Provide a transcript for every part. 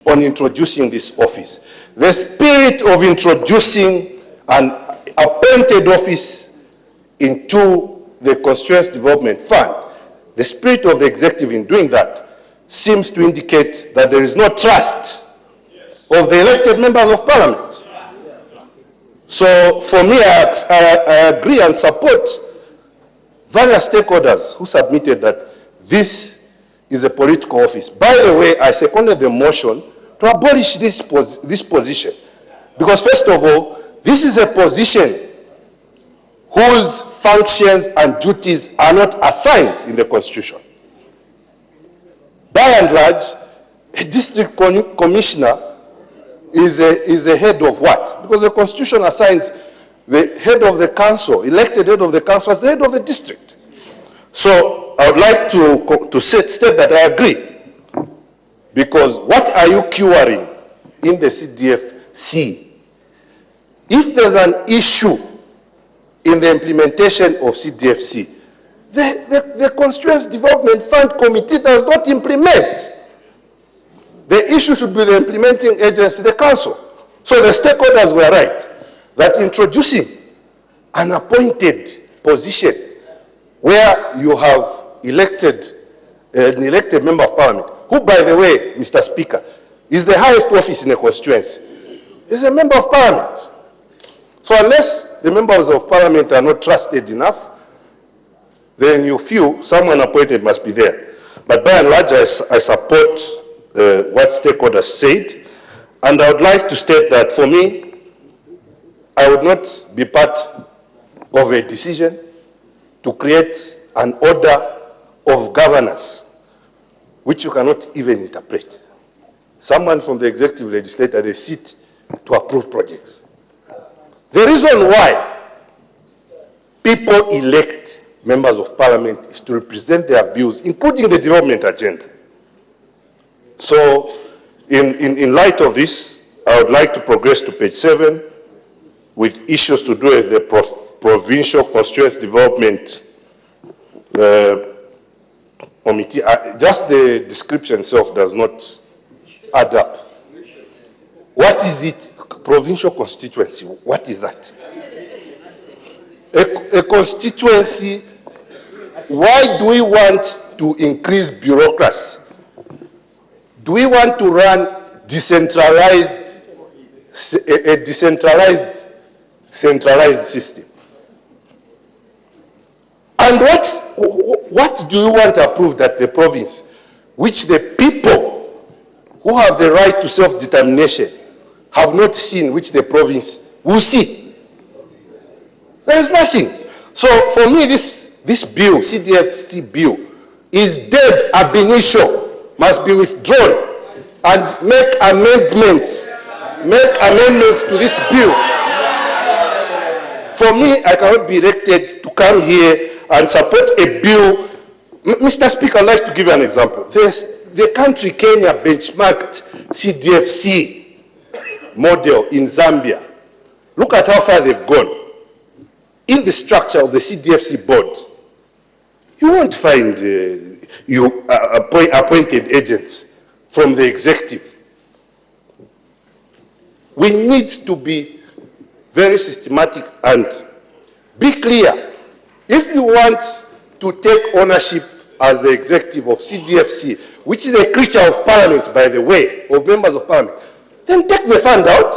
on introducing this office. The spirit of introducing an appointed office into the Constituency Development Fund, the spirit of the executive in doing that seems to indicate that there is no trust of the elected members of parliament. So for me, I agree and support various stakeholders who submitted that this is a political office. By the way, I seconded the motion to abolish this position. Because first of all, this is a position whose functions and duties are not assigned in the Constitution. By and large, a district commissioner is a head of what? Because the Constitution assigns the head of the council, elected head of the council, as the head of the district. So I would like to state that I agree. Because what are you curing in the CDFC? If there's an issue in the implementation of CDFC, the Constituency Development Fund Committee does not implement. The issue should be the implementing agency, the council. So the stakeholders were right that introducing an appointed position where you have an elected member of parliament, who, by the way, Mr. Speaker, is the highest office in the constituency, is a member of parliament. So unless the members of parliament are not trusted enough, then you feel someone appointed must be there. But by and large, I support what stakeholders said, and I would like to state that for me, I would not be part of a decision to create an order of governance which you cannot even interpret. Someone from the executive legislature, they sit to approve projects. The reason why people elect members of parliament is to represent their views, including the development agenda. So, in light of this, I would like to progress to page 7 with issues to do with the provincial constituency development committee. Just the description itself does not add up. What is it? Provincial constituency. What is that? A constituency. Why do we want to increase bureaucracy? Do we want to run a centralized system? And what do you want to prove that the province, which the people who have the right to self-determination have not seen, which the province will see? There is nothing. So for me, this bill, CDFC bill, is dead ab initio, must be withdrawn, and make amendments to this bill. For me, I cannot be elected to come here and support a bill. Mr. Speaker, I'd like to give you an example. The country Kenya benchmarked CDFC model in Zambia. Look at how far they've gone. In the structure of the CDFC board, you won't find appointed agents from the executive. We need to be very systematic and be clear. If you want to take ownership as the executive of CDFC, which is a creature of parliament, by the way, of members of parliament, then take the fund out,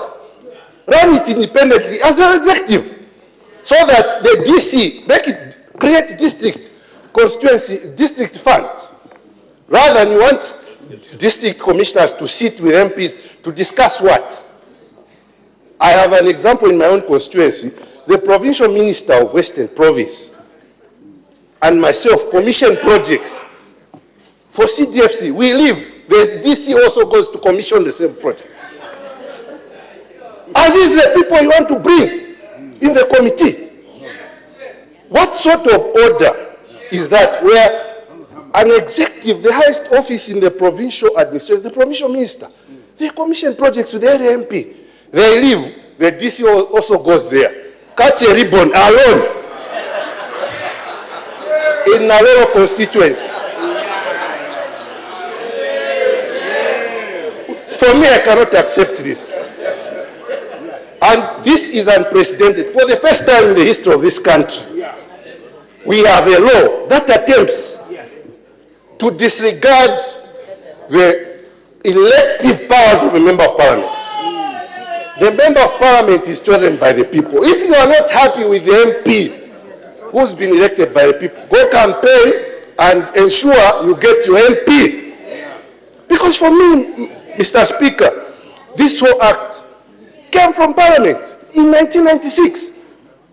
run it independently as an executive, so that the DC, create district constituency, district funds, rather than you want district commissioners to sit with MPs to discuss what? I have an example in my own constituency. The provincial minister of Western Province and myself commission projects for CDFC. We leave. The DC also goes to commission the same project. Are these the people you want to bring in the committee? What sort of order is that where an executive, the highest office in the provincial administration, the provincial minister, they commission projects with the area MP. They leave. The DC also goes there. Cuts a ribbon alone in Nalolo constituency. For me, I cannot accept this. And this is unprecedented. For the first time in the history of this country, we have a law that attempts to disregard the elective powers of a member of parliament. The member of parliament is chosen by the people. If you are not happy with the MP who's been elected by the people, go campaign and ensure you get your MP. Because for me, Mr. Speaker, this whole act came from Parliament in 1996.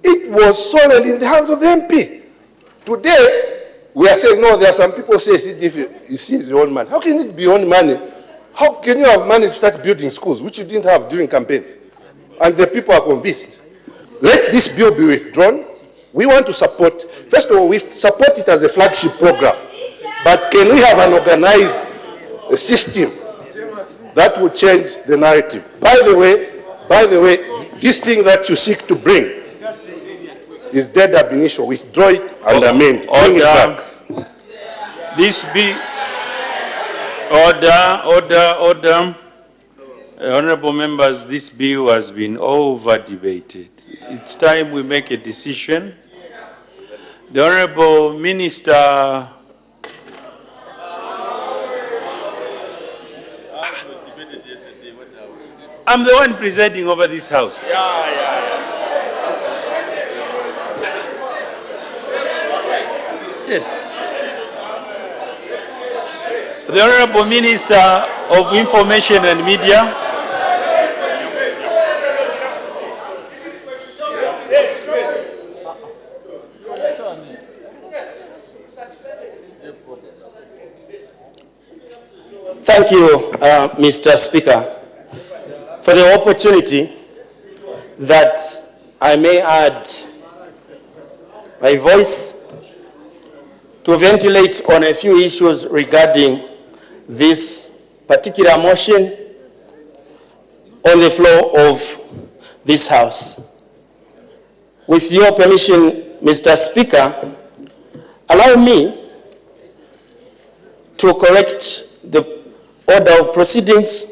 It was solely in the hands of the MP. Today, we are saying, no, there are some people who say, you see the own money. How can it be own money? How can you have money to start building schools, which you didn't have during campaigns? And the people are convinced. Let this bill be withdrawn. We want to support, first of all, we support it as a flagship program. But can we have an organized system that will change the narrative? By the way, this thing that you seek to bring is dead ab initio. Withdraw it and amend. Bring it back. This bill. Order. Honorable members, this bill has been over-debated. It's time we make a decision. The Honorable Minister... I'm the one presiding over this house. Yes. The Honorable Minister of Information and Media. Thank you, Mr. Speaker, for the opportunity that I may add my voice to ventilate on a few issues regarding this particular motion on the floor of this House. With your permission, Mr. Speaker, allow me to correct the order of proceedings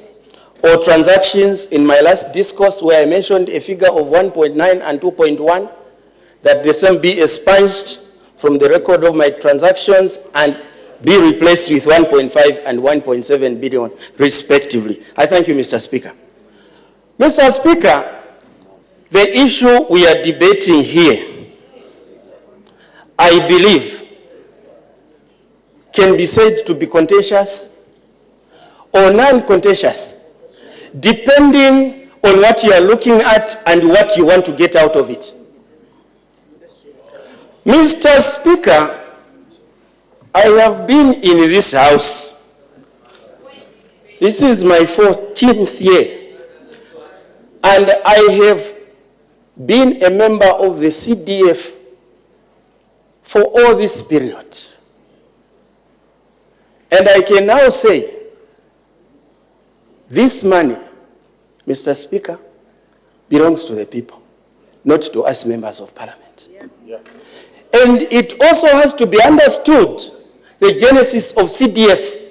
or transactions in my last discourse, where I mentioned a figure of 1.9 and 2.1, that the same be expunged from the record of my transactions and be replaced with 1.5 and 1.7 billion respectively. I thank you, Mr. Speaker. Mr. Speaker, the issue we are debating here, I believe, can be said to be contentious or non-contentious, depending on what you are looking at and what you want to get out of it. Mr. Speaker, I have been in this House. This is my 14th year, and I have been a member of the CDF for all this period. And I can now say, this money, Mr. Speaker, belongs to the people, not to us members of Parliament. And it also has to be understood, the genesis of CDF,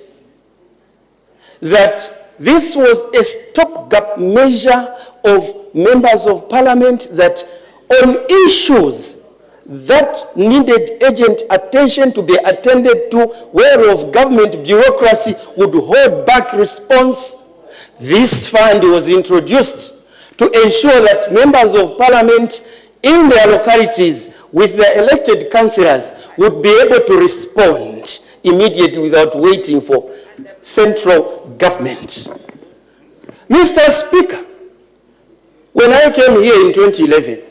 that this was a stopgap measure of members of Parliament that on issues that needed urgent attention to be attended to, whereof government bureaucracy would hold back response, this fund was introduced to ensure that members of Parliament in their localities with their elected councillors would be able to respond immediately without waiting for central government. Mr. Speaker, when I came here in 2011,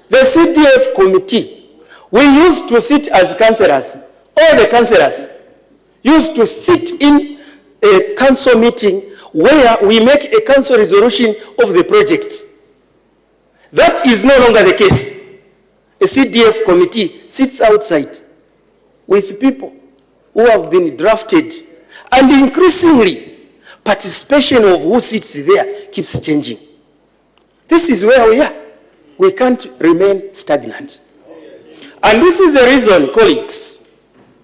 the CDF committee, we used to sit as councillors, all the councillors used to sit in a council meeting where we make a council resolution of the project. That is no longer the case. A CDF committee sits outside with people who have been drafted, and increasingly participation of who sits there keeps changing. This is where we are. We can't remain stagnant. And this is the reason, colleagues,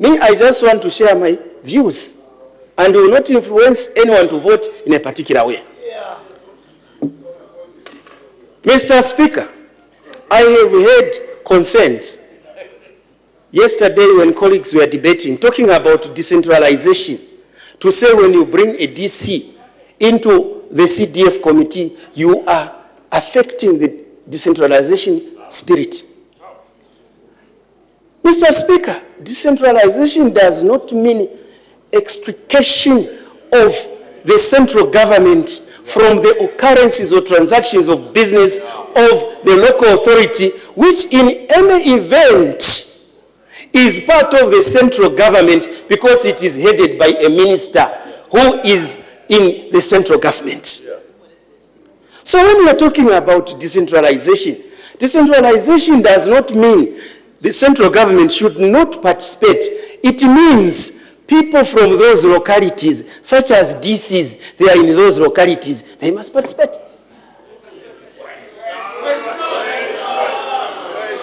I just want to share my views. and will not influence anyone to vote in a particular way. Mr. Speaker, I have heard concerns yesterday when colleagues were debating, talking about decentralization, to say when you bring a DC into the CDF committee, you are affecting the decentralization spirit. Mr. Speaker, decentralization does not mean extrication of the central government from the occurrences or transactions of business of the local authority, which in any event is part of the central government because it is headed by a minister who is in the central government. So when we are talking about decentralization, decentralization does not mean the central government should not participate. It means people from those localities, such as DCs, they are in those localities, they must participate.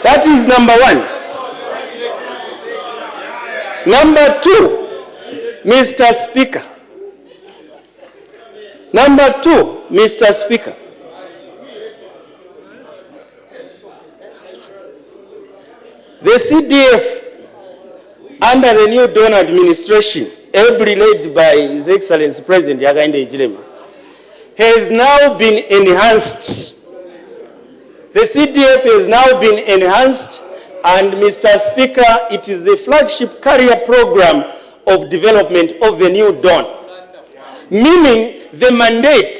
That is number one. Number two, Mr. Speaker. Number two, Mr. Speaker. The CDF, under the new Dawn administration, ably led by His Excellency President Hakainde Hichilema, has now been enhanced. The CDF has now been enhanced, and Mr. Speaker, it is the flagship career program of development of the new Dawn, meaning the mandate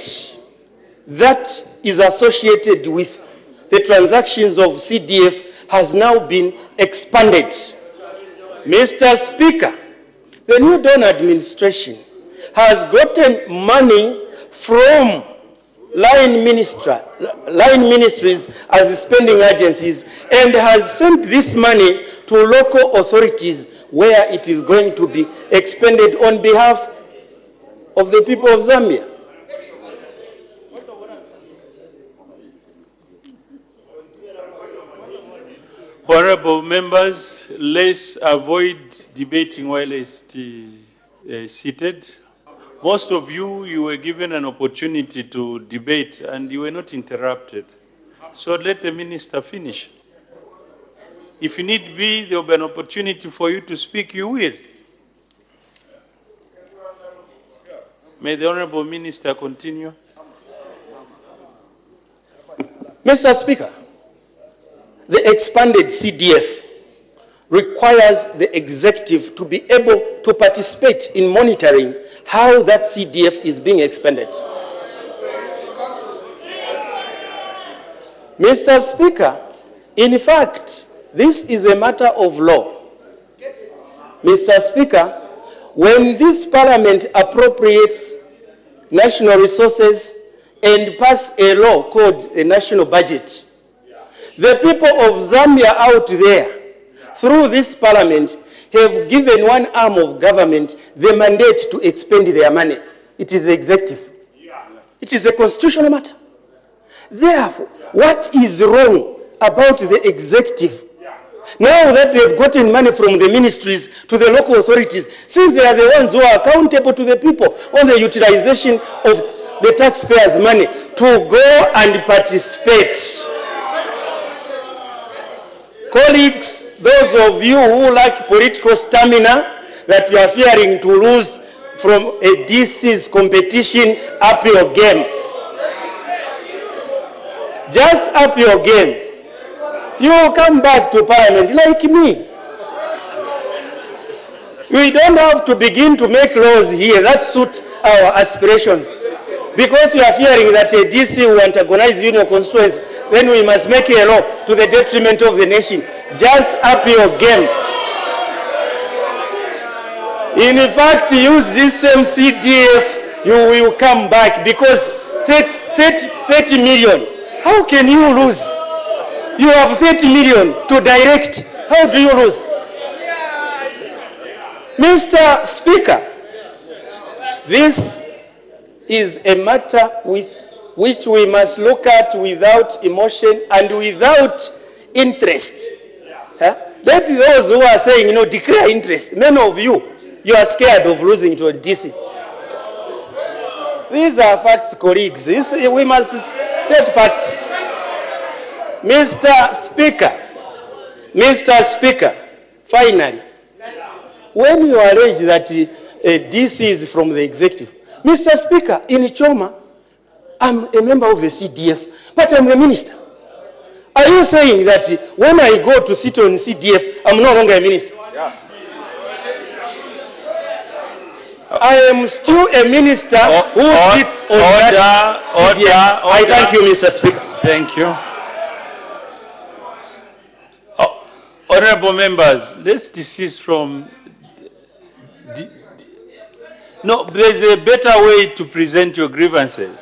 that is associated with the transactions of CDF has now been expanded. Mr. Speaker, the new Dawn administration has gotten money from line ministries as spending agencies and has sent this money to local authorities where it is going to be expended on behalf of the people of Zambia. Honorable members, let's avoid debating while seated. Most of you were given an opportunity to debate and you were not interrupted. So let the minister finish. If you need be, there will be an opportunity for you to speak, you will. May the Honorable Minister continue. Mr. Speaker, the expanded CDF requires the executive to be able to participate in monitoring how that CDF is being expended. Mr. Speaker, in fact, this is a matter of law. Mr. Speaker, when this Parliament appropriates national resources and pass a law called the national budget, the people of Zambia out there, through this Parliament, have given one arm of government the mandate to expend their money. It is the executive. It is a constitutional matter. Therefore, what is wrong about the executive? Now that they've gotten money from the ministries to the local authorities, since they are the ones who are accountable to the people on the utilization of the taxpayers' money, to go and participate. Colleagues, those of you who lack political stamina that you are fearing to lose from a DC's competition, up your game. Just up your game. You will come back to Parliament like me. We don't have to begin to make laws here that suit our aspirations. Because we are fearing that a DC will antagonize union constituents, then we must make a law to the detriment of the nation. Just up your game. In fact, use this same CDF, you will come back, because 30 million, how can you lose? You have 30 million to direct. How do you lose? Mr. Speaker, this is a matter with which we must look at without emotion and without interest. Let those who are saying, declare interest. Many of you, You are scared of losing to a DC. These are facts, colleagues. We must state facts. Mr. Speaker, finally, when you allege that DC is from the executive, Mr. Speaker, in Choma, I'm a member of the CDF, but I'm the minister. Are you saying that when I go to sit on CDF, I'm no longer a minister? Yeah. I am still a minister who sits on that CDF. I thank you, Mr. Speaker. Thank you. Honorable members, let's desist from... No, there's a better way to present your grievances.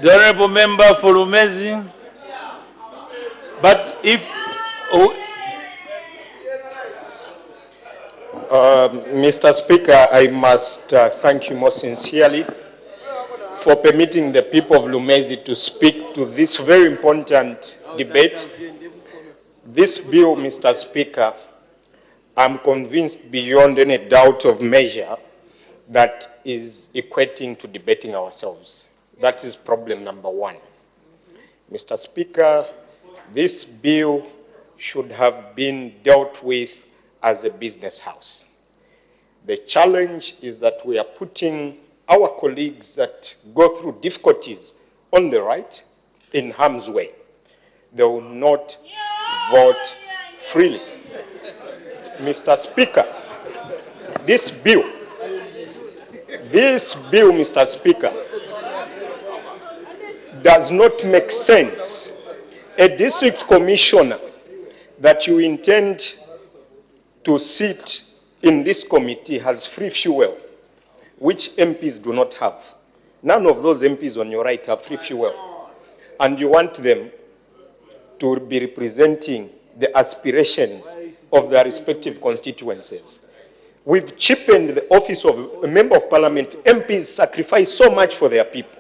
The Honorable Member for Umezi. But if... Mr. Speaker, I must thank you most sincerely for permitting the people of Lumezi to speak to this very important debate. This bill, Mr. Speaker, I'm convinced beyond any doubt of measure that is equating to debating ourselves. That is problem number one. Mr. Speaker, this bill should have been dealt with as a business house. The challenge is that we are putting our colleagues that go through difficulties on the right in harm's way. They will not vote freely. Mr. Speaker, this bill, Mr. Speaker, does not make sense. A district commissioner that you intend to sit in this committee has free fuel, which MPs do not have. None of those MPs on your right have free fuel. And you want them to be representing the aspirations of their respective constituencies. We've cheapened the office of a member of parliament. MPs sacrifice so much for their people.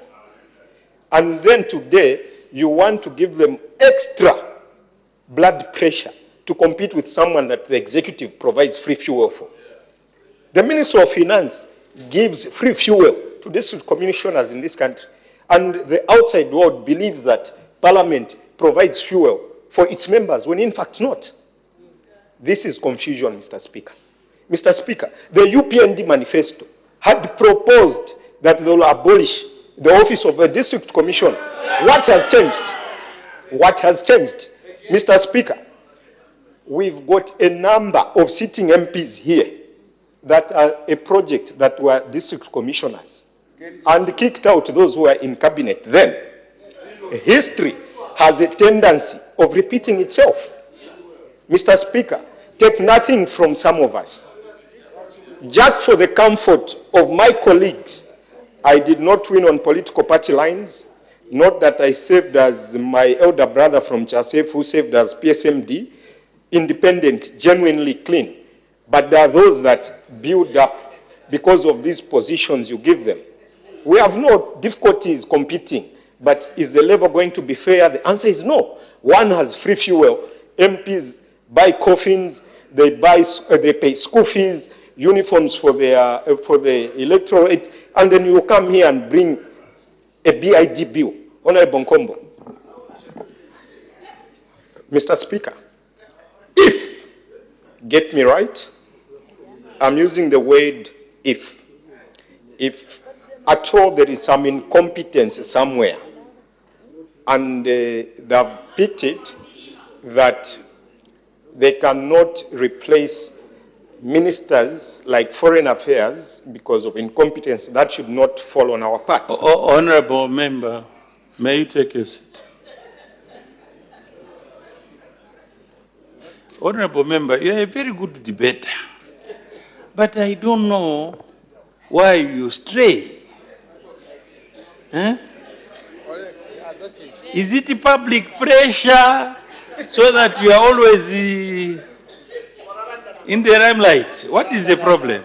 And then today, you want to give them extra blood pressure to compete with someone that the executive provides free fuel for. The Minister of Finance gives free fuel to district commissioners in this country, and the outside world believes that Parliament provides fuel for its members, when in fact not. This is confusion, Mr. Speaker. Mr. Speaker, the UPND manifesto had proposed that they will abolish the office of a district commissioner. What has changed? What has changed? Mr. Speaker, we've got a number of sitting MPs here that are a project that were district commissioners and kicked out those who were in cabinet then. History has a tendency of repeating itself. Mr. Speaker, take nothing from some of us. Just for the comfort of my colleagues, I did not win on political party lines. Not that I served as my elder brother from Chasef who served as PSMD, independent, genuinely clean. But there are those that build up because of these positions you give them. We have no difficulties competing, but is the level going to be fair? The answer is no. One has free fuel. MPs buy coffins, they pay school fees, uniforms for the electoral aids, and then you come here and bring a BID bill. Honorable Nkombo. Mr. Speaker, if, get me right, I'm using the word if at all there is some incompetence somewhere, and they've picked it that they cannot replace ministers like foreign affairs because of incompetence, that should not fall on our part. Honorable member, may you take a seat? Honorable member, you are a very good debater, but I don't know why you stray. Is it public pressure so that you are always in the limelight? What is the problem?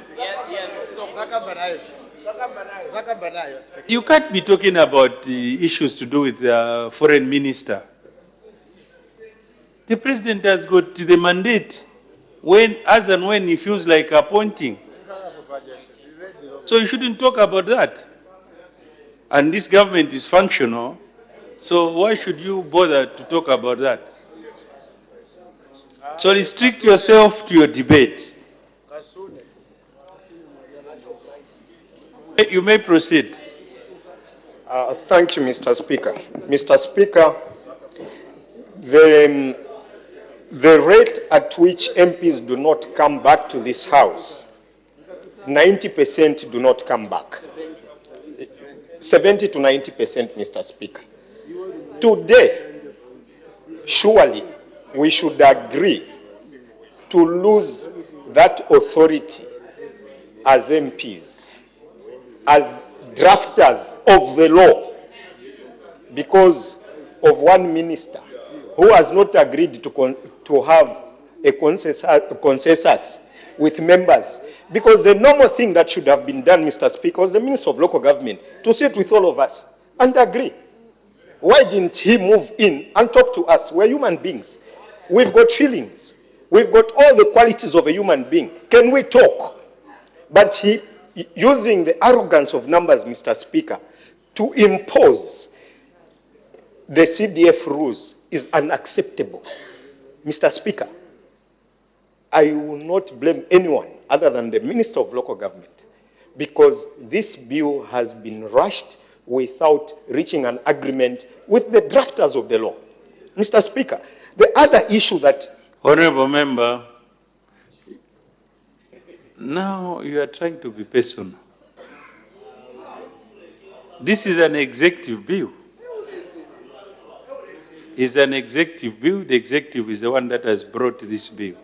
You can't be talking about issues to do with the foreign minister. The president has got the mandate as and when he feels like appointing. So you shouldn't talk about that. And this government is functional, so why should you bother to talk about that? So restrict yourself to your debate. You may proceed. Thank you, Mr. Speaker. Mr. Speaker, the rate at which MPs do not come back to this House, 90% do not come back. 70 to 90%, Mr. Speaker. Today, surely we should agree to lose that authority as MPs, as drafters of the law, because of one minister who has not agreed to have a consensus with members. Because the normal thing that should have been done, Mr. Speaker, was the Minister of Local Government to sit with all of us and agree. Why didn't he move in and talk to us? We're human beings. We've got feelings. We've got all the qualities of a human being. Can we talk? But he, using the arrogance of numbers, Mr. Speaker, to impose the CDF rules is unacceptable. Mr. Speaker, I will not blame anyone other than the Minister of Local Government, because this bill has been rushed without reaching an agreement with the drafters of the law. Mr. Speaker, the other issue that... Honorable Member, now you are trying to be personal. This is an executive bill. It's an executive bill. The executive is the one that has brought this bill.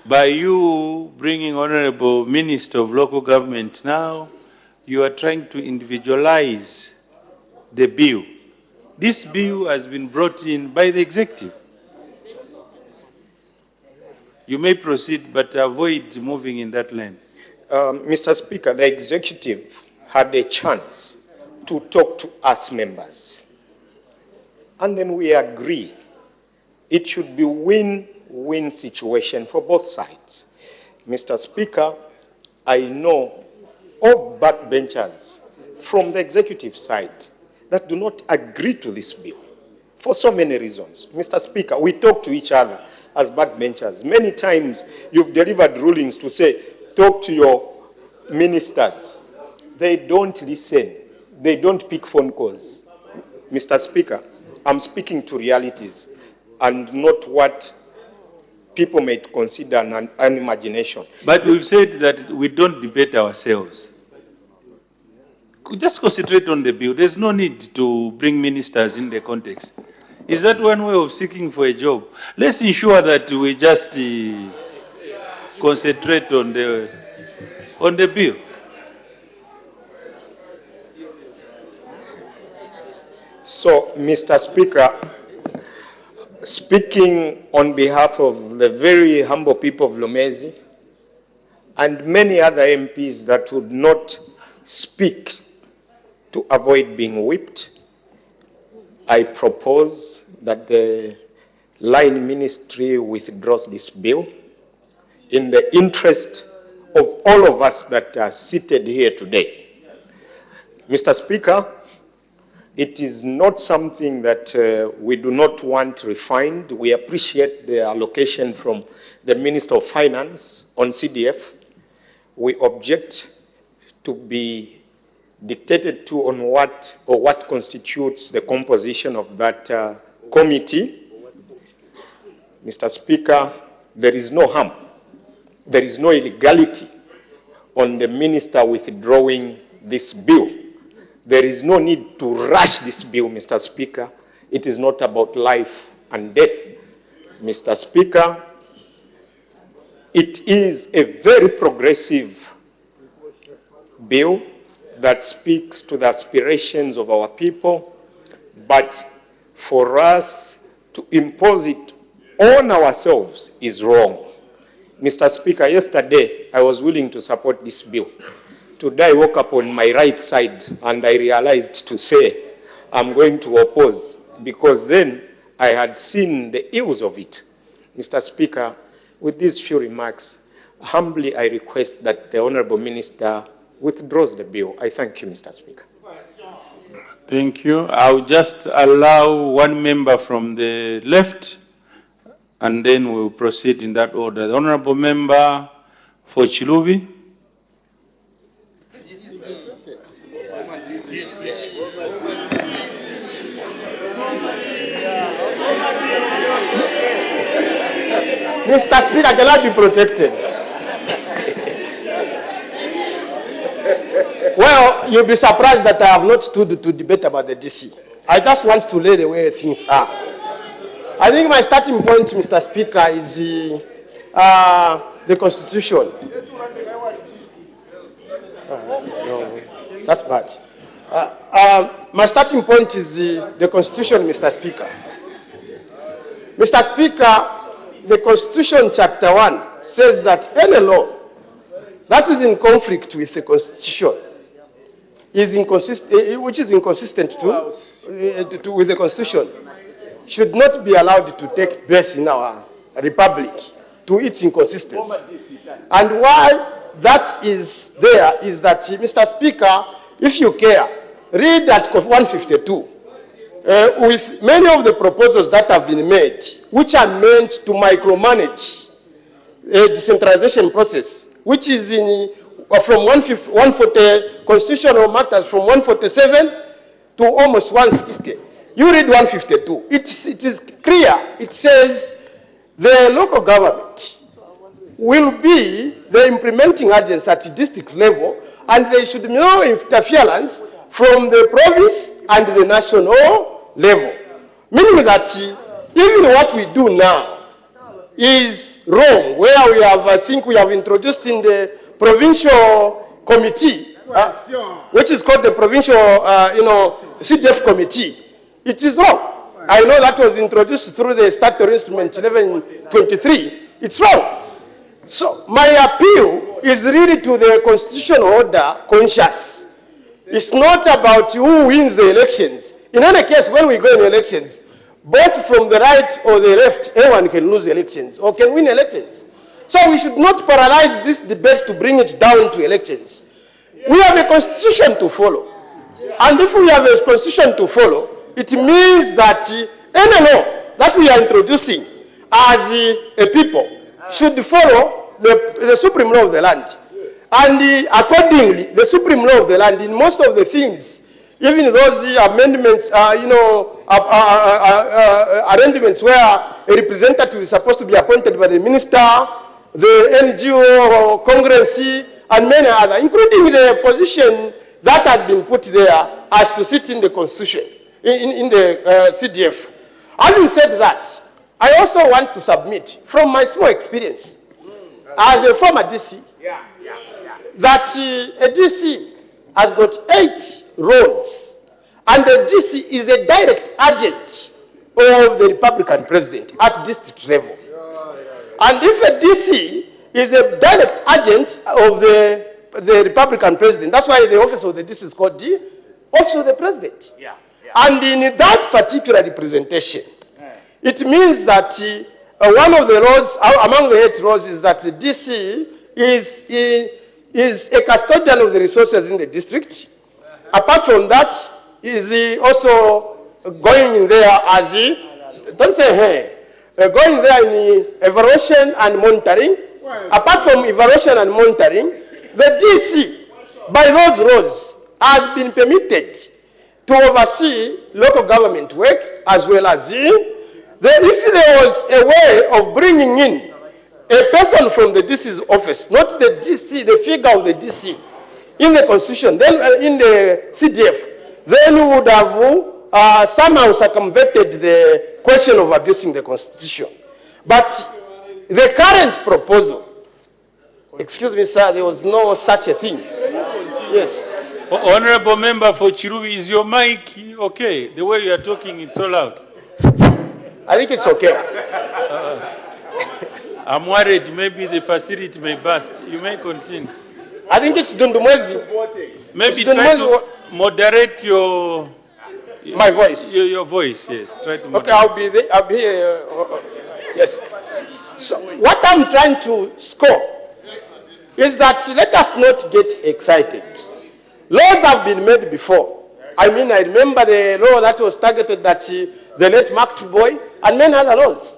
By you bringing Honorable Minister of Local Government now, you are trying to individualize the bill. This bill has been brought in by the executive. You may proceed, but avoid moving in that lane. Mr. Speaker, the executive had a chance to talk to us members. And then we agree it should be win-win situation for both sides. Mr. Speaker, I know of backbenchers from the executive side that do not agree to this bill for so many reasons. Mr. Speaker, we talk to each other as backbenchers. Many times you've delivered rulings to say, talk to your ministers. They don't listen. They don't pick phone calls. Mr. Speaker, I'm speaking to realities and not what people may consider an imagination. But we've said that we don't debate ourselves. Just concentrate on the bill. There's no need to bring ministers in the context. Is that one way of seeking for a job? Let's ensure that we just concentrate on the bill. So, Mr. Speaker, speaking on behalf of the very humble people of Lomezi and many other MPs that would not speak to avoid being whipped, I propose that the line ministry withdraws this bill in the interest of all of us that are seated here today. Mr. Speaker, it is not something that we do not want refined. We appreciate the allocation from the Minister of Finance on CDF. We object to be dictated to on what constitutes the composition of that committee. Mr. Speaker, there is no harm. There is no illegality on the minister withdrawing this bill. There is no need to rush this bill, Mr. Speaker. It is not about life and death. Mr. Speaker, it is a very progressive bill that speaks to the aspirations of our people, but for us to impose it on ourselves is wrong. Mr. Speaker, yesterday I was willing to support this bill. Today I woke up on my right side and I realized to say I'm going to oppose, because then I had seen the ills of it. Mr. Speaker, with these few remarks, humbly I request that the Honourable Minister withdraws the bill. I thank you, Mr. Speaker. Thank you. I'll just allow one member from the left, and then we'll proceed in that order. The Honourable Member for Chilubi. Mr. Speaker cannot be protected. Well, you'll be surprised that I have not stood to debate about the DC. I just want to lay the way things are. I think my starting point, Mr. Speaker, is the Constitution. No, that's bad. My starting point is the Constitution, Mr. Speaker. Mr. Speaker, the Constitution, Chapter 1, says that any law that is in conflict with the Constitution, which is inconsistent with the Constitution, should not be allowed to take place in our republic to its inconsistency. And why that is there is that, Mr. Speaker, if you care, read Article 152. With many of the proposals that have been made, which are meant to micromanage a decentralization process, which is from 140 constitutional matters from 147 to almost 160. You read 152. It is clear. It says the local government will be the implementing agents at district level, and there should be no interference from the province and the national level. Meaning that even what we do now is wrong, where we have, I think we have introduced in the provincial committee, which is called the provincial, CDF committee. It is wrong. I know that was introduced through the statutory instrument 1123. It's wrong. So my appeal is really to the constitutional order conscious. It's not about who wins the elections. In any case, when we go in elections, both from the right or the left, anyone can lose elections or can win elections. So we should not paralyze this debate to bring it down to elections. We have a constitution to follow. And if we have a constitution to follow, it means that any law that we are introducing as a people should follow the supreme law of the land. And accordingly, the supreme law of the land, in most of the things, even those amendments, arrangements where a representative is supposed to be appointed by the minister, the NGO, Congress, and many others, including the position that has been put there as to sit in the Constitution, in the CDF. Having said that, I also want to submit, from my small experience, as a former DC, that a DC has got 8 roles, and the DC is a direct agent of the Republican president at district level. And if a DC is a direct agent of the Republican president, that's why the office of the DC is called the office of the president. And in that particular representation, it means that one of the roles, among the 8 roles, is that the DC is a custodian of the resources in the district. Apart from that, is also going there as don't say hey, going there in evaluation and monitoring. Apart from evaluation and monitoring, the DC, by those roles, has been permitted to oversee local government work as well as if there was a way of bringing in a person from the DC's office, not the DC, the figure of the DC, in the Constitution, then in the CDF, then we would have somehow circumvented the question of abusing the Constitution. But the current proposal, excuse me, sir, there was no such a thing. Yes. Honorable Member for Chirubi, is your mic okay? The way you are talking, it's so loud. I think it's okay. I'm worried maybe the facility may burst. You may continue. I think it's Dundumwezi. Maybe try to moderate your my voice. Your voice, yes. Try to moderate. Okay, I'll be there. I'll be yes. So what I'm trying to score is that let us not get excited. Laws have been made before. I mean, I remember the law that was targeted at the late Mark Boy and many other laws.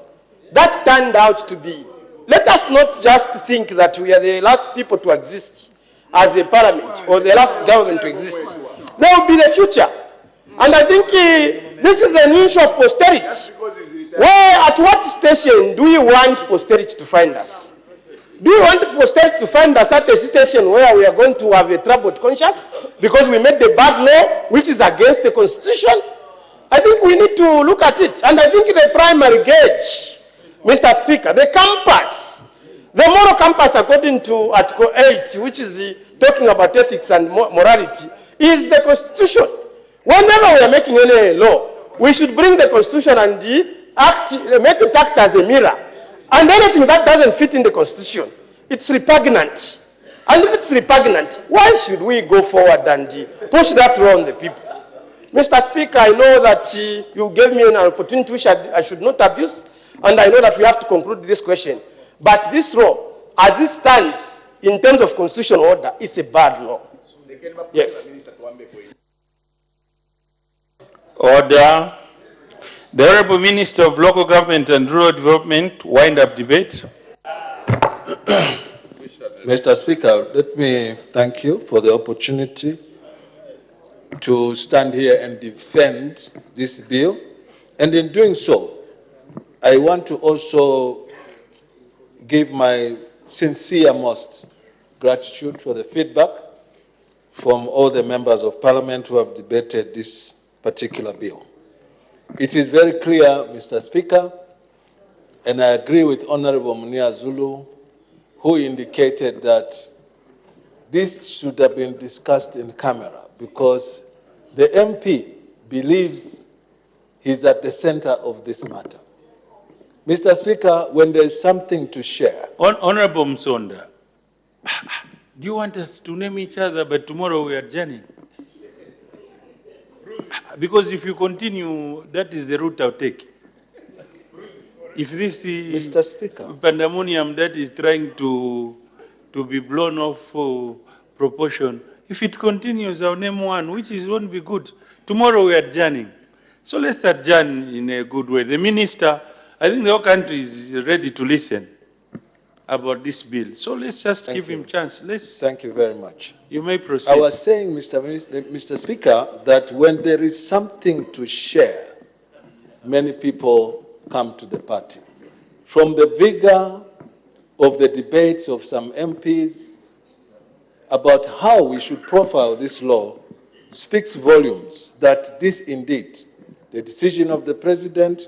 That turned out to be. Let us not just think that we are the last people to exist as a parliament or the last government to exist. There will be the future. And I think this is an issue of posterity. Where, at what station do we want posterity to find us? Do we want posterity to find us at a situation where we are going to have a troubled conscience because we made the bad law which is against the constitution? I think we need to look at it. And I think the primary gauge, Mr. Speaker, the compass, the moral compass according to Article 8, which is talking about ethics and morality, is the Constitution. Whenever we are making any law, we should bring the Constitution and make it act as a mirror. And anything that doesn't fit in the Constitution, it's repugnant. And if it's repugnant, why should we go forward and push that law on the people? Mr. Speaker, I know that you gave me an opportunity which I should not abuse, and I know that we have to conclude this question. But this law, as it stands in terms of constitutional order, is a bad law. Yes. Order. The Honorable Minister of Local Government and Rural Development, wind-up debate. Mr. Speaker, let me thank you for the opportunity to stand here and defend this bill. And in doing so, I want to also give my sincere most gratitude for the feedback from all the members of Parliament who have debated this particular bill. It is very clear, Mr. Speaker, and I agree with Honorable Munia Zulu, who indicated that this should have been discussed in camera because the MP believes he's at the center of this matter. Mr. Speaker, when there is something to share. Honorable Msonda, do you want us to name each other, but tomorrow we are adjourning? Because if you continue, that is the route I'll take. If this is Mr. Speaker, pandemonium that is trying to be blown off for proportion, if it continues, I'll name one, which won't be good. Tomorrow we are adjourning. So let's adjourn in a good way. The minister, I think the whole country is ready to listen about this bill. So let's just give him a chance. Thank you very much. You may proceed. I was saying, Mr. Speaker, that when there is something to share, many people come to the party. From the vigor of the debates of some MPs about how we should profile this law speaks volumes that this indeed, the decision of the President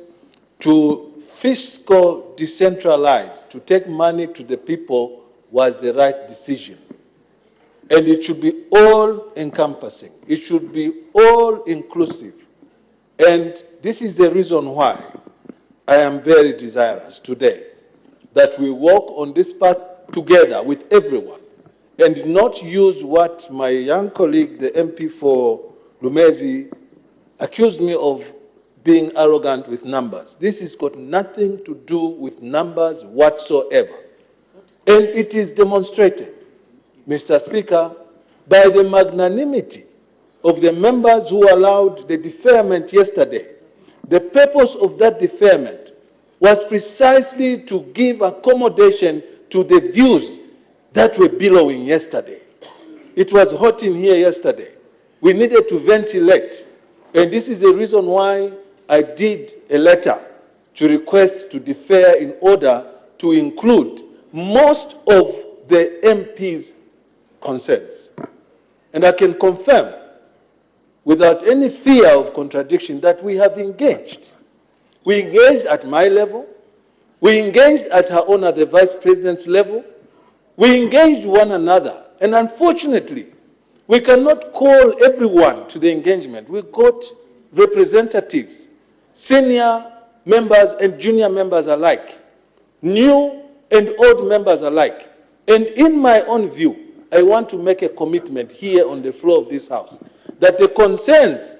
to fiscal decentralize, to take money to the people was the right decision. And it should be all-encompassing. It should be all-inclusive. And this is the reason why I am very desirous today that we walk on this path together with everyone and not use what my young colleague, the MP for Lumezi, accused me of being arrogant with numbers. This has got nothing to do with numbers whatsoever. And it is demonstrated, Mr. Speaker, by the magnanimity of the members who allowed the deferment yesterday. The purpose of that deferment was precisely to give accommodation to the views that were billowing yesterday. It was hot in here yesterday. We needed to ventilate. And this is the reason why I did a letter to request to defer in order to include most of the MPs' concerns. And I can confirm, without any fear of contradiction, that we have engaged. We engaged at my level. We engaged at Her Honor the Vice President's level. We engaged one another. And unfortunately, we cannot call everyone to the engagement. We got representatives, senior members and junior members alike, new and old members alike. And in my own view, I want to make a commitment here on the floor of this House that the concerns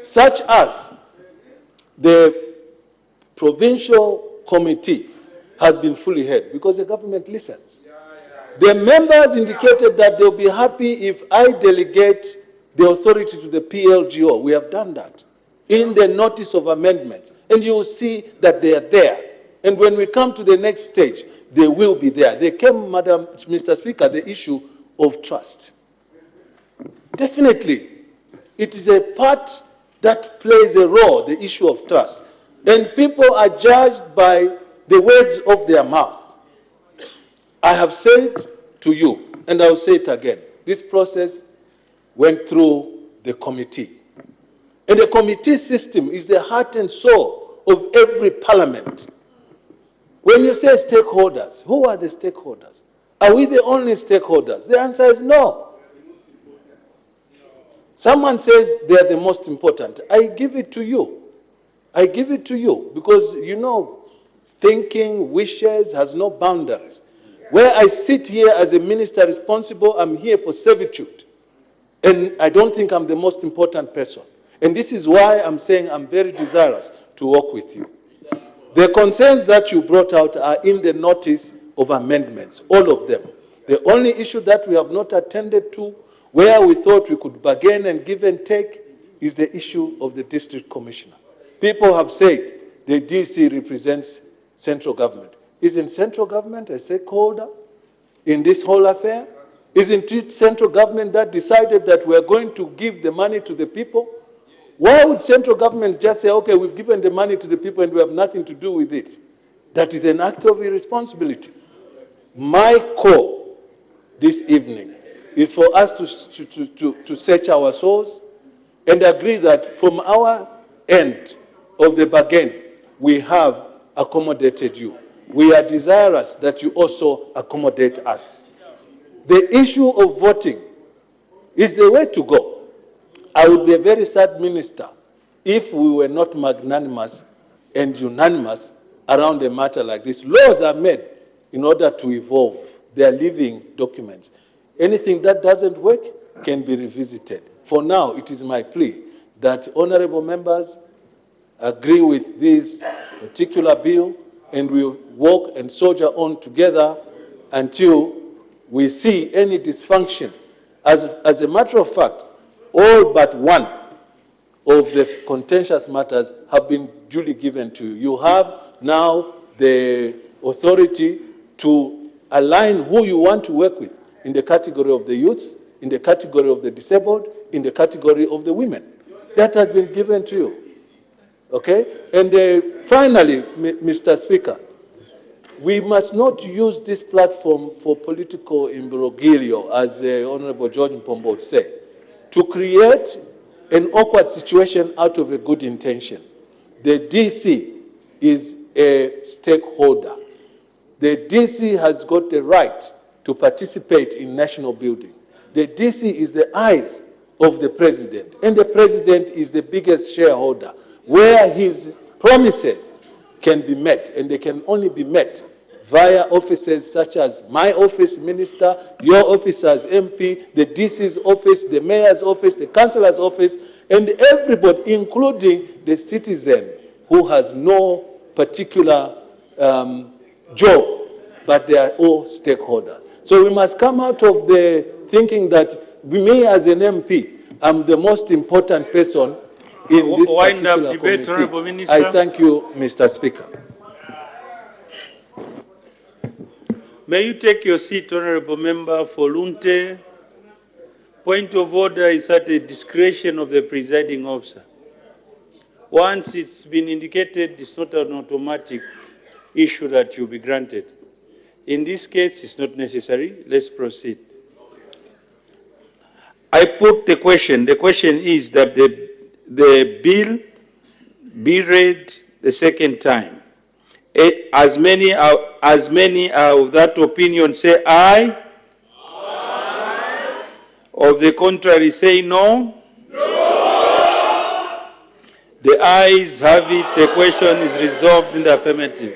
such as the provincial committee has been fully heard because the government listens. The members indicated that they'll be happy if I delegate the authority to the PLGO. We have done that in the notice of amendments. And you will see that they are there. And when we come to the next stage, they will be there. They came, Mr. Speaker, the issue of trust. Definitely, it is a part that plays a role, the issue of trust. And people are judged by the words of their mouth. I have said to you, and I will say it again, this process went through the committee. And the committee system is the heart and soul of every parliament. When you say stakeholders, who are the stakeholders? Are we the only stakeholders? The answer is no. Someone says they are the most important. I give it to you. I give it to you because, you know, thinking, wishes has no boundaries. Where I sit here as a minister responsible, I'm here for servitude. And I don't think I'm the most important person. And this is why I'm saying I'm very desirous to work with you. The concerns that you brought out are in the notice of amendments, all of them. The only issue that we have not attended to, where we thought we could bargain and give and take, is the issue of the district commissioner. People have said the DC represents central government. Isn't central government a stakeholder in this whole affair? Isn't it central government that decided that we're going to give the money to the people? Why would central government just say, okay, we've given the money to the people and we have nothing to do with it? That is an act of irresponsibility. My call this evening is for us to search our souls and agree that from our end of the bargain, we have accommodated you. We are desirous that you also accommodate us. The issue of voting is the way to go. I would be a very sad minister if we were not magnanimous and unanimous around a matter like this. Laws are made in order to evolve. They are living documents. Anything that doesn't work can be revisited. For now, it is my plea that honorable members agree with this particular bill and we'll walk and soldier on together until we see any dysfunction. As a matter of fact, all but one of the contentious matters have been duly given to you. You have now the authority to align who you want to work with in the category of the youths, in the category of the disabled, in the category of the women. That has been given to you. Okay? And finally, Mr. Speaker, we must not use this platform for political imbroglio, as Honorable George Mpombo would say, to create an awkward situation out of a good intention. The DC is a stakeholder. The DC has got the right to participate in national building. The DC is the eyes of the president, and the president is the biggest shareholder, where his promises can be met, and they can only be met via offices such as my office, Minister, your office as MP, the DC's office, the mayor's office, the councillor's office, and everybody, including the citizen who has no particular job, but they are all stakeholders. So we must come out of the thinking that me as an MP, I'm the most important person in this particular debate, committee. Honorable Minister. I thank you, Mr. Speaker. May you take your seat, Honorable Member for Lunte. Point of order is at the discretion of the presiding officer. Once it's been indicated, it's not an automatic issue that you'll be granted. In this case, it's not necessary. Let's proceed. I put the question. The question is that the bill be read the second time. As many are of that opinion say aye. Aye. Of the contrary say no. No. The ayes have it. The question is resolved in the affirmative.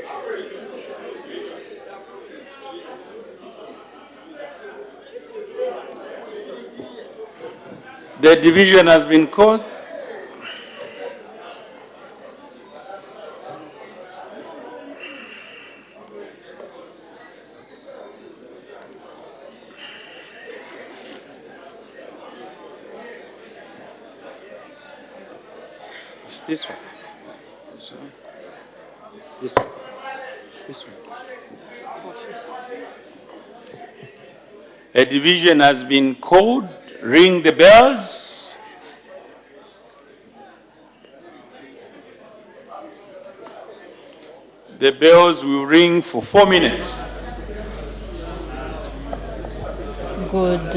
The division has been called. It's this one. This one. This one. This one. A division has been called. Ring the bells. The bells will ring for 4 minutes. Good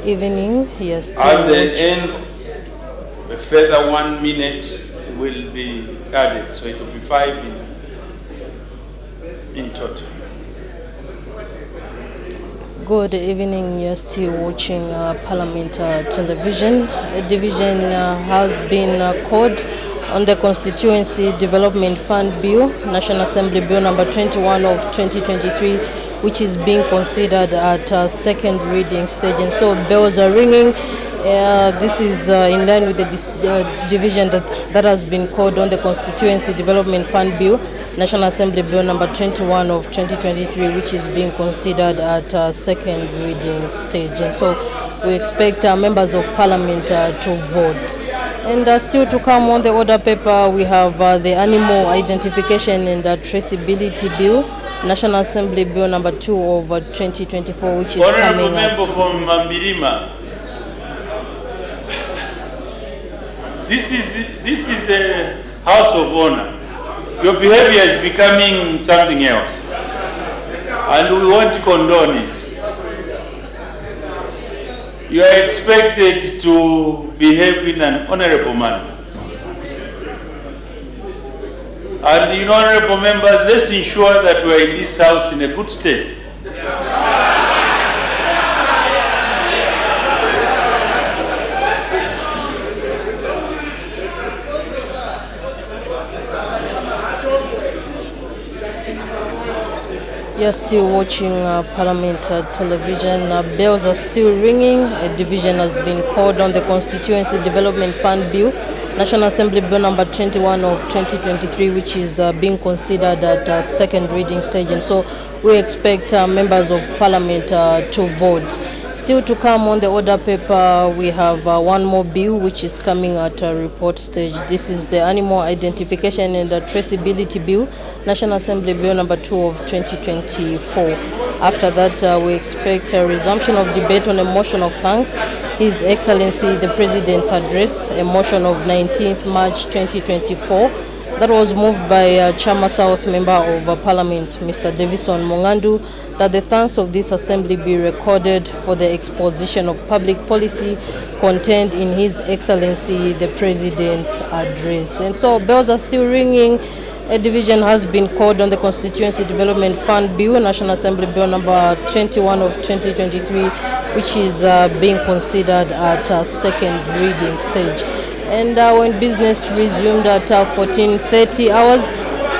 evening. Yes. At the end, a further 1 minute will be added, so it will be 5 in total. Good evening. You're still watching Parliament television. A division has been called on the Constituency Development Fund Bill, National Assembly Bill number 21 of 2023, which is being considered at second reading stage. And so bells are ringing. This is in line with the division that has been called on the Constituency Development Fund Bill, National Assembly Bill number 21 of 2023, which is being considered at second reading stage. And so we expect members of Parliament to vote. And still to come on the order paper, we have the Animal Identification and Traceability Bill, National Assembly Bill number 2 of 2024, which is Honorable coming member up. from Mambirima, this is a house of honor. Your behavior is becoming something else, and we won't condone it. You are expected to behave in an honorable manner. And you know, honorable members, let's ensure that we are in this house in a good state. You're still watching Parliament television. Bells are still ringing. A division has been called on the Constituency Development Fund Bill, National Assembly Bill number 21 of 2023, which is being considered at second reading stage. And so we expect members of Parliament to vote. Still to come on the order paper, we have one more bill which is coming at a report stage. This is the Animal Identification and Traceability Bill, National Assembly Bill number 2 of 2024. After that, we expect a resumption of debate on a motion of thanks, His Excellency the President's address, a motion of 19th March 2024. That was moved by Chama South Member of Parliament, Mr. Davison Mongandu, that the thanks of this assembly be recorded for the exposition of public policy contained in His Excellency the President's address. And so bells are still ringing. A division has been called on the Constituency Development Fund Bill, National Assembly Bill number 21 of 2023, which is being considered at second reading stage. And when business resumed at 14:30 hours,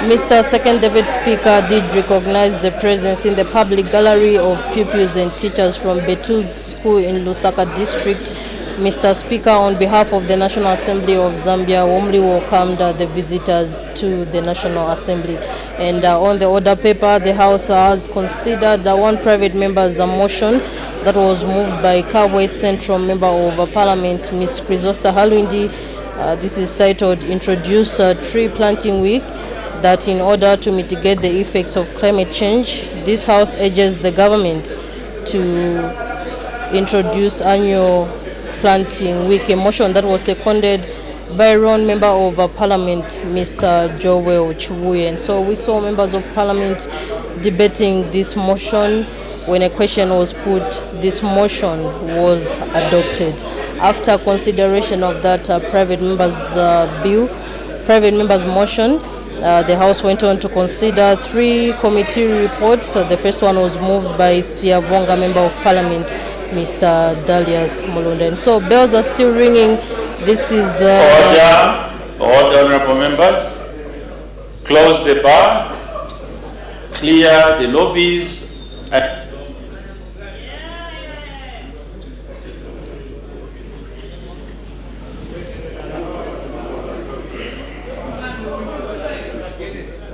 Mr. Second Deputy Speaker did recognize the presence in the public gallery of pupils and teachers from Betuz School in Lusaka District. Mr. Speaker, on behalf of the National Assembly of Zambia, warmly welcomed the visitors to the National Assembly. And on the order paper, the House has considered one private member's motion that was moved by Kabwe Central Member of Parliament, Ms. Chrysosta Halwindi. This is titled Introduce Tree Planting Week, that in order to mitigate the effects of climate change, this House urges the government to introduce annual planting week, a motion that was seconded by Ron Member of Parliament, Mr. Joel Chibuye. And so we saw members of Parliament debating this motion. When a question was put, this motion was adopted. After consideration of that private member's motion, the House went on to consider 3 committee reports. The first one was moved by Siavonga Member of Parliament, Mr. Dalius Mulunda. And so bells are still ringing. This is Order, honorable members. Close the bar, clear the lobbies, and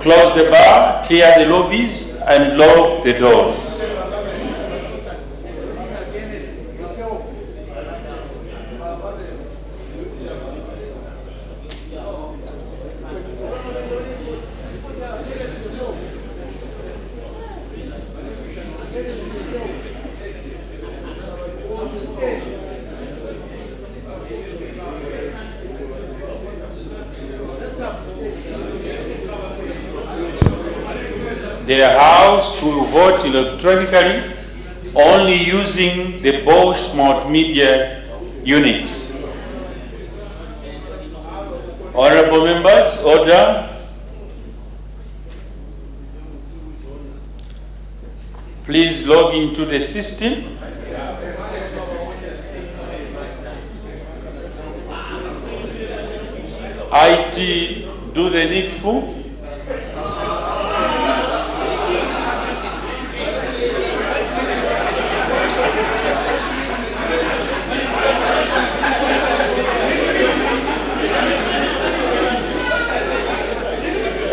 close the bar, clear the lobbies, and lock the doors. the House will vote electronically only using the Bosch multimedia units. Honorable members, order. Please log into the system. IT, do the needful.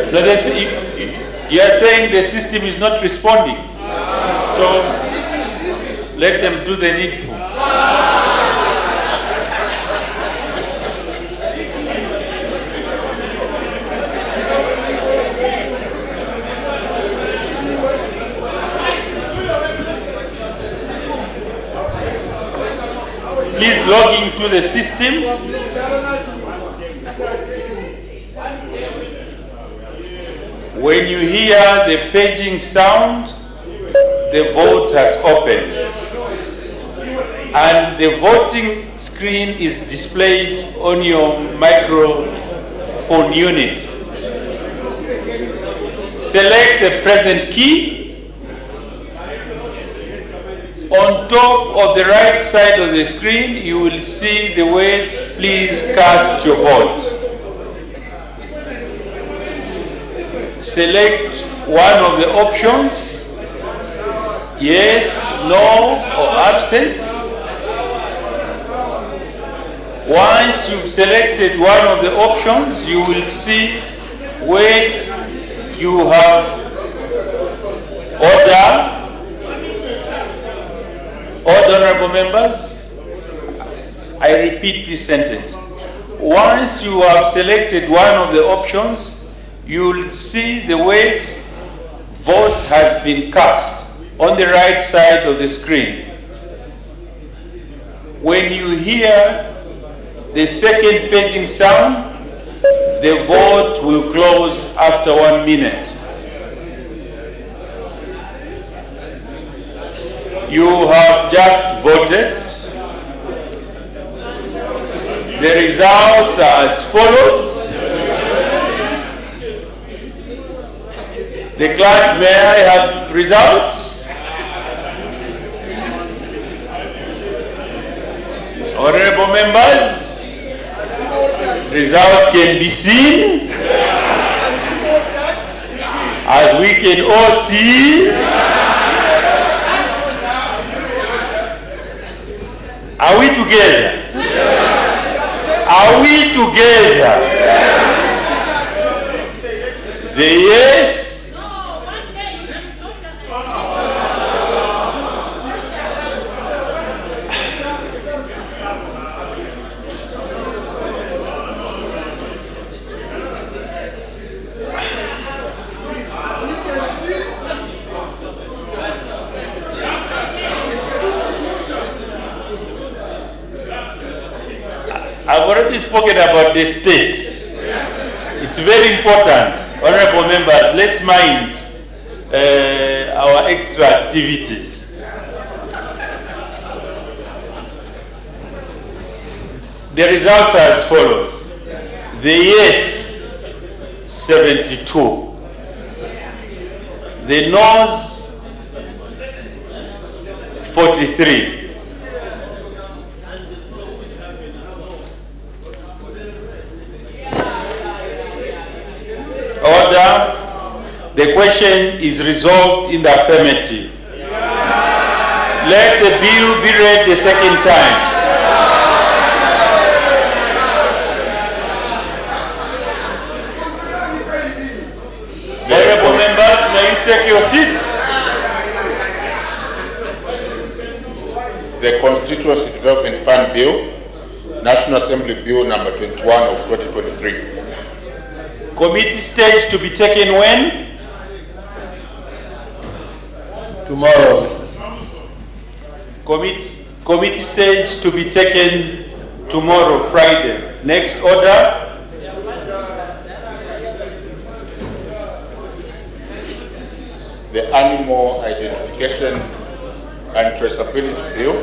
No, you are saying the system is not responding. So let them do the needful. Please log into the system. When you hear the paging sound, the vote has opened. And the voting screen is displayed on your microphone unit. Select the present key. On top of the right side of the screen, you will see the words, please cast your vote. Select one of the options, yes, no, or absent. Once you've selected one of the options, you will see where you have order. Honorable members, I repeat this sentence. Once you have selected one of the options, you will see the words vote has been cast on the right side of the screen. When you hear the second paging sound, the vote will close after 1 minute. You have just voted. The results are as follows. The clerk, may I have results? Honorable members, results can be seen. As we can all see, are we together? Are we together? The yes. I've already spoken about the state. It's very important. Honorable members, let's mind our extra activities. The results are as follows. The yes, 72. The no's, 43. Order. The question is resolved in the affirmative. Let the bill be read the second time. Honorable members, may you take your seats? The Constituency Development Fund Bill, National Assembly Bill number 21 of 2023. Committee stage to be taken when? Tomorrow, Mr. Speaker. Committee stage to be taken tomorrow, Friday. Next order. the Animal Identification and Traceability Bill,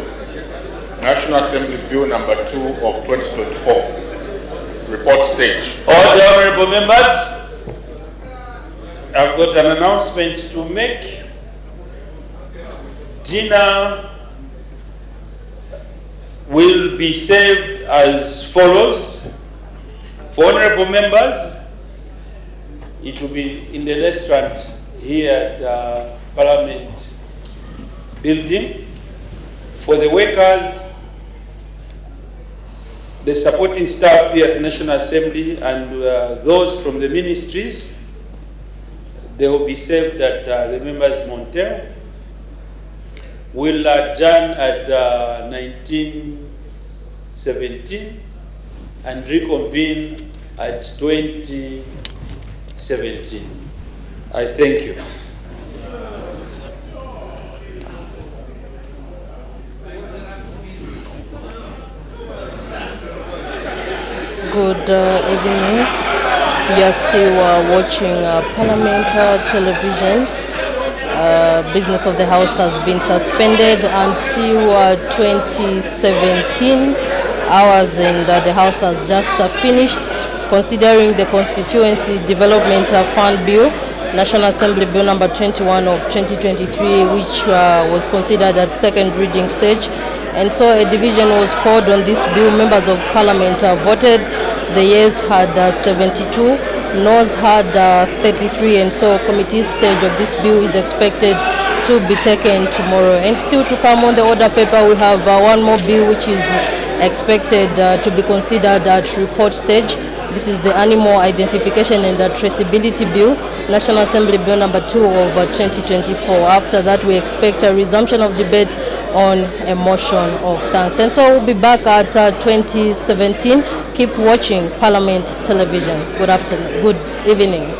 National Assembly Bill number 2 of 2024. Report stage. All the honorable members, I've got an announcement to make. Dinner will be served as follows. For honorable members, it will be in the restaurant here at the Parliament building. For the workers, the supporting staff here at the National Assembly, and those from the ministries, they will be served at the members' Montel. We'll adjourn at 1917 and reconvene at 2017. I thank you. Good evening. We are still watching Parliament television. Business of the House has been suspended until 2017 hours, and the House has just finished considering the Constituency Development Fund Bill, National Assembly Bill number 21 of 2023, which was considered at second reading stage. And so a division was called on this bill. Members of Parliament voted. The yeas had 72, noes had 33, and so committee stage of this bill is expected to be taken tomorrow. And still to come on the order paper, we have one more bill which is expected to be considered at report stage. This is the Animal Identification and Traceability Bill, National Assembly Bill number 2 of 2024. After that, we expect a resumption of debate on a motion of thanks. And so we'll be back at 2017. Keep watching Parliament Television. Good afternoon. Good evening.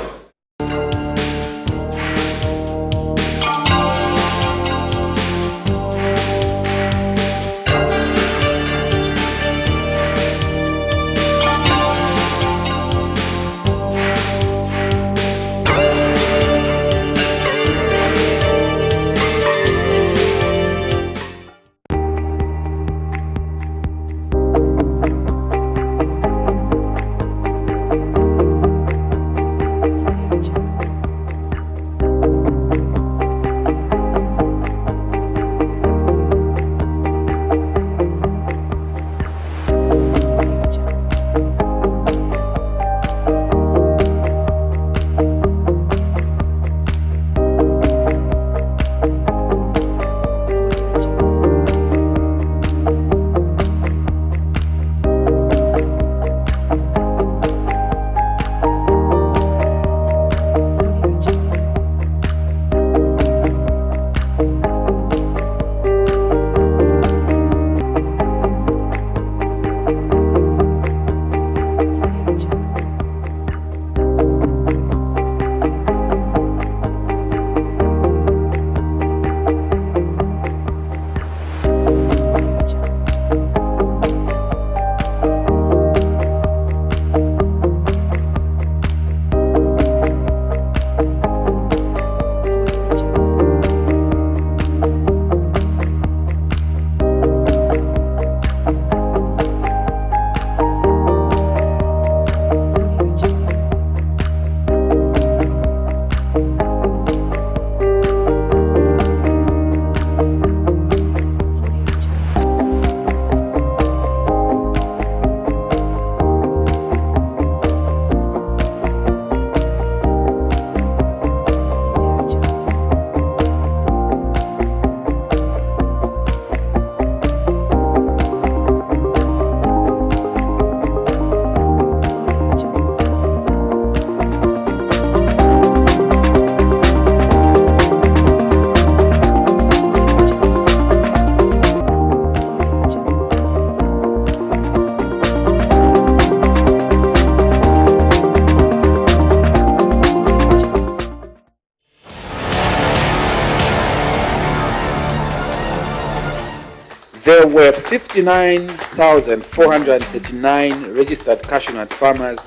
There were 59,439 registered cashew nut farmers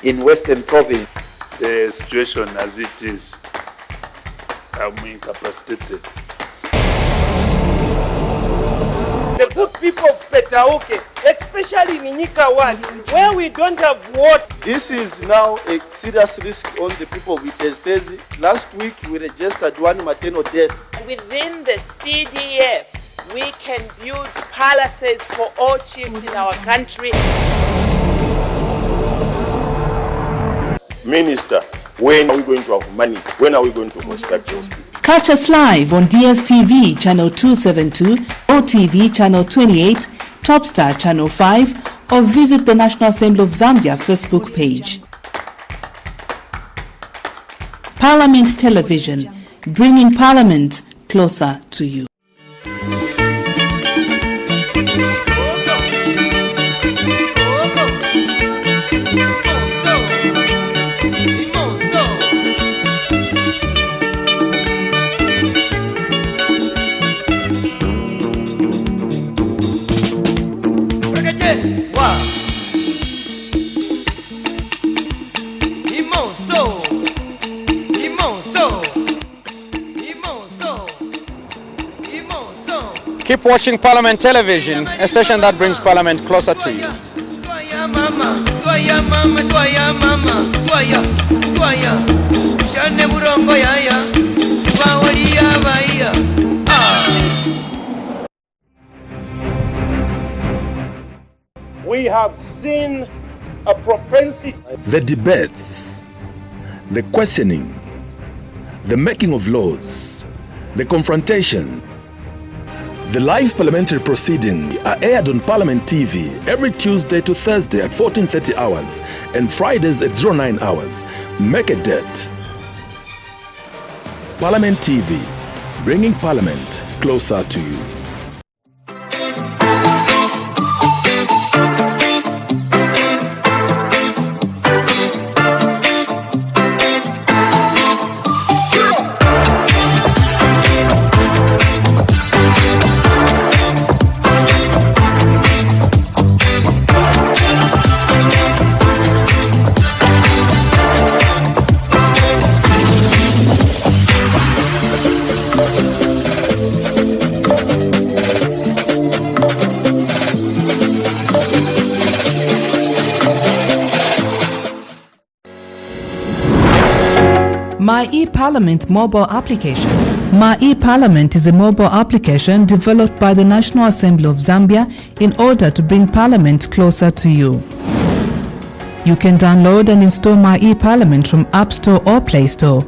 in Western Province. The situation as it is I'm incapacitated. The good people of Petauke, especially in Minika 1, where we don't have water. This is now a serious risk on the people with Estezi. Last week we registered one maternal death. Within the CDF, we can build palaces for all chiefs in our country. Minister, when are we going to have money? When are we going to construct those people? Catch us live on DSTV channel 272, OTV channel 28, Topstar channel 5, or visit the National Assembly of Zambia Facebook page. Parliament Television, bringing Parliament closer to you. Keep watching Parliament Television, a station that brings Parliament closer to you. We have seen a propensity. The debates, the questioning, the making of laws, the confrontation, the live parliamentary proceedings are aired on Parliament TV every Tuesday to Thursday at 14:30 hours and Fridays at 09 hours. Make a date. Parliament TV, bringing Parliament closer to you. My e-Parliament mobile application. My e-Parliament is a mobile application developed by the National Assembly of Zambia in order to bring Parliament closer to you. You can download and install My e-Parliament from App Store or Play Store.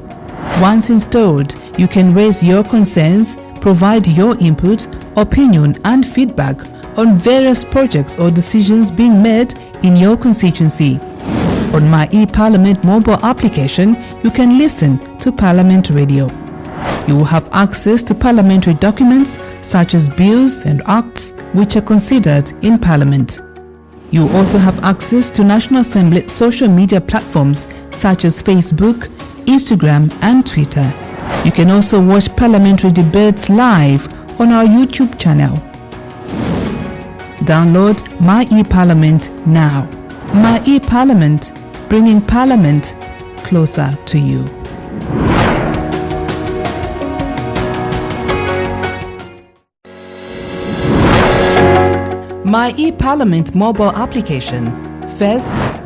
Once installed, you can raise your concerns, provide your input, opinion and feedback on various projects or decisions being made in your constituency. On My e-Parliament mobile application, you can listen to Parliament Radio. You will have access to parliamentary documents such as bills and acts which are considered in Parliament. You will also have access to National Assembly social media platforms such as Facebook, Instagram and Twitter. You can also watch parliamentary debates live on our YouTube channel. Download My e-Parliament now. My e-Parliament, bringing Parliament closer to you. My e-Parliament mobile application. First,